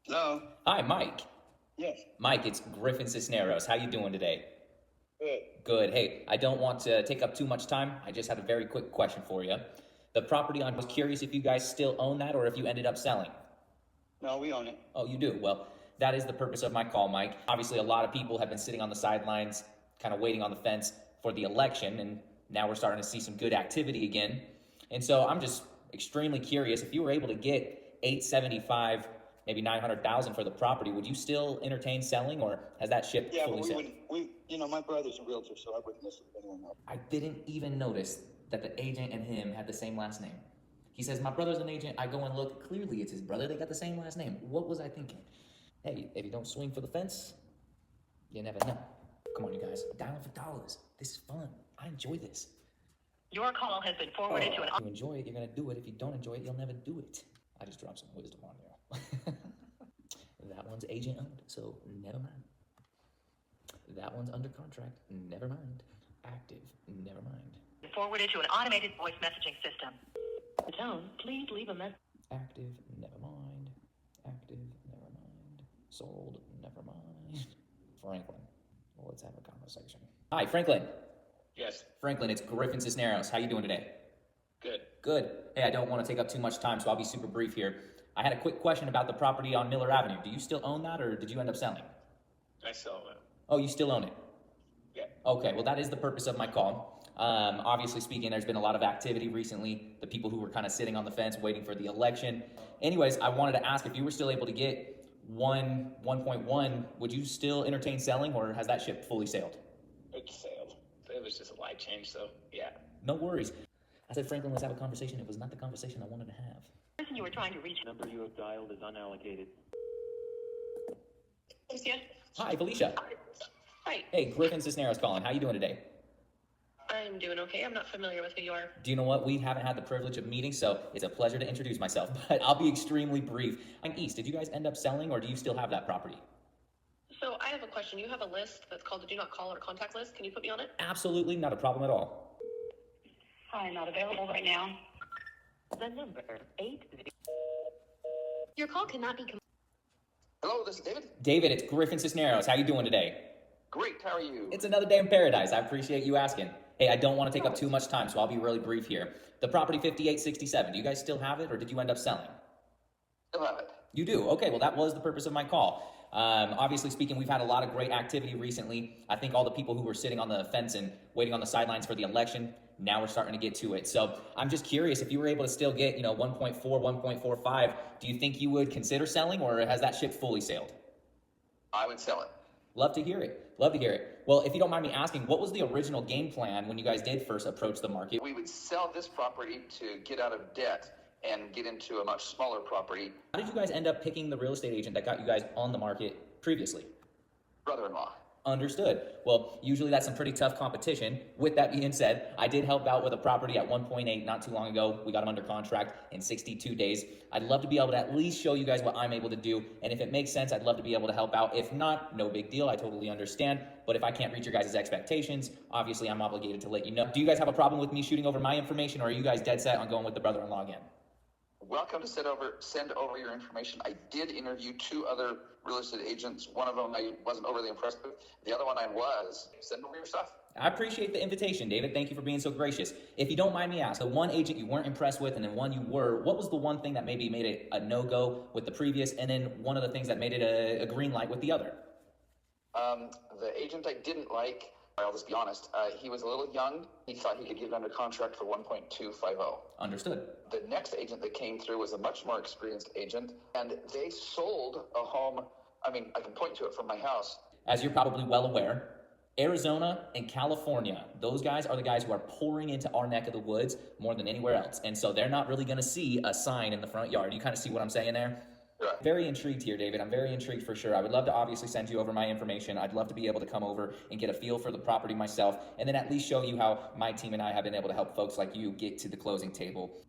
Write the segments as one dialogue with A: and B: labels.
A: Hello.
B: Hi, Mike.
A: Yes.
B: Mike, it's Griffin Cisneros. How you doing today?
A: Good.
B: Good. Hey, I don't want to take up too much time. I just had a very quick question for you. The property, I was curious if you guys still own that or if you ended up selling.
A: No, we own it.
B: Oh, you do? Well, that is the purpose of my call, Mike. Obviously, a lot of people have been sitting on the sidelines, kind of waiting on the fence for the election, and now we're starting to see some good activity again. And so I'm just extremely curious, if you were able to get 875, maybe 900,000 for the property, would you still entertain selling, or has that ship
A: Yeah,
B: fully
A: but
B: sailed?
A: my brother's a realtor, so I wouldn't listen to anyone else.
B: I didn't even notice that the agent and him had the same last name. He says, my brother's an agent. I go and look. Clearly, it's his brother. They got the same last name. What was I thinking? Hey, if you don't swing for the fence, you never know. Come on, you guys. Dialing for dollars. This is fun. I enjoy this.
C: Your call has been forwarded to an...
B: If you enjoy it, you're going to do it. If you don't enjoy it, you'll never do it. I just dropped some wisdom on you. That one's agent owned, so never mind. That one's under contract. Never mind. Active. Never mind.
C: Forwarded to an automated voice messaging system. The tone, please leave a message.
B: Active, never mind. Active, never mind. Sold, never mind. Franklin. Well, let's have a conversation. Hi, Franklin.
A: Yes.
B: Franklin, it's Griffin Cisneros. How you doing today?
A: Good.
B: Good. Hey, I don't want to take up too much time, so I'll be super brief here. I had a quick question about the property on Miller Avenue. Do you still own that, or did you end up selling?
A: I sell it.
B: Oh, you still own it?
A: Yeah.
B: Okay, well, that is the purpose of my call. Obviously speaking, there's been a lot of activity recently, the people who were kind of sitting on the fence waiting for the election. Anyways, I wanted to ask if you were still able to get 1.1, would you still entertain selling, or has that ship fully sailed?
A: It sailed. It was just a life change, so yeah.
B: No worries. I said, Franklin, let's have a conversation. It was not the conversation I wanted to have.
C: The person you were trying to reach...
D: Number you have dialed is unallocated.
C: Lucia?
B: Hi, Felicia.
C: Hi.
B: Hey, Griffin Cisneros calling. How you doing today?
C: I'm doing okay. I'm not familiar with who you are.
B: Do you know what? We haven't had the privilege of meeting, so it's a pleasure to introduce myself, but I'll be extremely brief. I'm East. Did you guys end up selling, or do you still have that property?
C: So I have a question. You have a list that's called the Do Not Call or Contact list. Can you put me on it?
B: Absolutely not a problem at all.
C: Hi, not available right now. The number 8...
E: Your call cannot be...
A: Hello, this is David.
B: David, it's Griffin Cisneros. How you doing today?
A: Great, how are you?
B: It's another day in paradise. I appreciate you asking. Hey, I don't want to take up too much time, so I'll be really brief here. The property 5867, do you guys still have it, or did you end up selling?
A: Still have it.
B: You do? Okay, well, that was the purpose of my call. Obviously speaking, we've had a lot of great activity recently. I think all the people who were sitting on the fence and waiting on the sidelines for the election, now we're starting to get to it. So I'm just curious, if you were able to still get, 1.4, 1.45, do you think you would consider selling, or has that ship fully sailed?
A: I would sell it.
B: Love to hear it. Love to hear it. Well, if you don't mind me asking, what was the original game plan when you guys did first approach the market?
A: We would sell this property to get out of debt and get into a much smaller property.
B: How did you guys end up picking the real estate agent that got you guys on the market previously?
A: Brother-in-law.
B: Understood. Well, usually that's some pretty tough competition. With that being said, I did help out with a property at 1.8 not too long ago. We got them under contract in 62 days. I'd love to be able to at least show you guys what I'm able to do. And if it makes sense, I'd love to be able to help out. If not, no big deal. I totally understand. But if I can't reach your guys' expectations, obviously I'm obligated to let you know. Do you guys have a problem with me shooting over my information, or are you guys dead set on going with the brother-in-law again?
A: Welcome to send over your information. I did interview 2 other real estate agents. One of them I wasn't overly impressed with. The other one I was. Send over your stuff.
B: I appreciate the invitation, David. Thank you for being so gracious. If you don't mind me asking, the one agent you weren't impressed with and then one you were, what was the one thing that maybe made it a no-go with the previous, and then one of the things that made it a green light with the other?
A: The agent I didn't like, I'll just be honest, he was a little young. He thought he could get it under contract for 1.250.
B: Understood.
A: The next agent that came through was a much more experienced agent, and they sold a home. I mean, I can point to it from my house.
B: As you're probably well aware, Arizona and California, those guys are the guys who are pouring into our neck of the woods more than anywhere else. And so they're not really going to see a sign in the front yard. You kind of see what I'm saying there?
A: Right.
B: Very intrigued here, David. I'm very intrigued for sure. I would love to obviously send you over my information. I'd love to be able to come over and get a feel for the property myself, and then at least show you how my team and I have been able to help folks like you get to the closing table.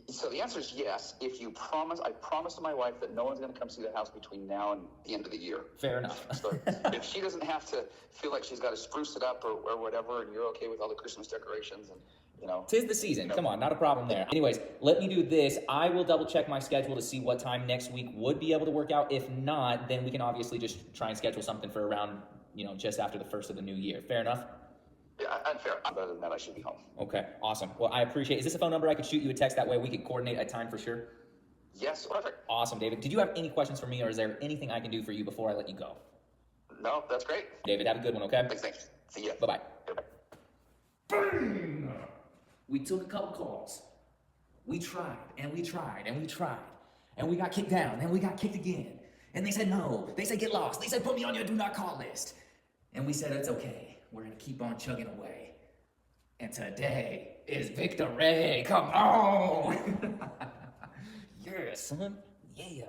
A: So the answer is yes. If you promise, I promise to my wife that no one's going to come see the house between now and the end of the year.
B: Fair enough.
A: So if she doesn't have to feel like she's got to spruce it up or whatever, and you're okay with all the Christmas decorations, and you know.
B: Tis the season. Come on, not a problem there. Anyways, let me do this. I will double check my schedule to see what time next week would be able to work out. If not, then we can obviously just try and schedule something for around, just after the first of the new year. Fair enough?
A: Yeah, I'm fair. Other than that, I should be home.
B: Okay, awesome. Well, I appreciate it. Is this a phone number I could shoot you a text? That way we could coordinate a time for sure?
A: Yes, perfect.
B: Awesome, David. Did you have any questions for me, or is there anything I can do for you before I let you go?
A: No, that's great.
B: David, have a good one, okay?
A: Thanks. See ya.
B: Bye-bye.
A: Bye-bye.
B: Bang! We took a couple calls. We tried, and we tried, and we tried. And we got kicked down, and we got kicked again. And they said no. They said get lost. They said put me on your do not call list. And we said it's okay. We're going to keep on chugging away. And today is victory. Come on! Yeah, son. Yeah.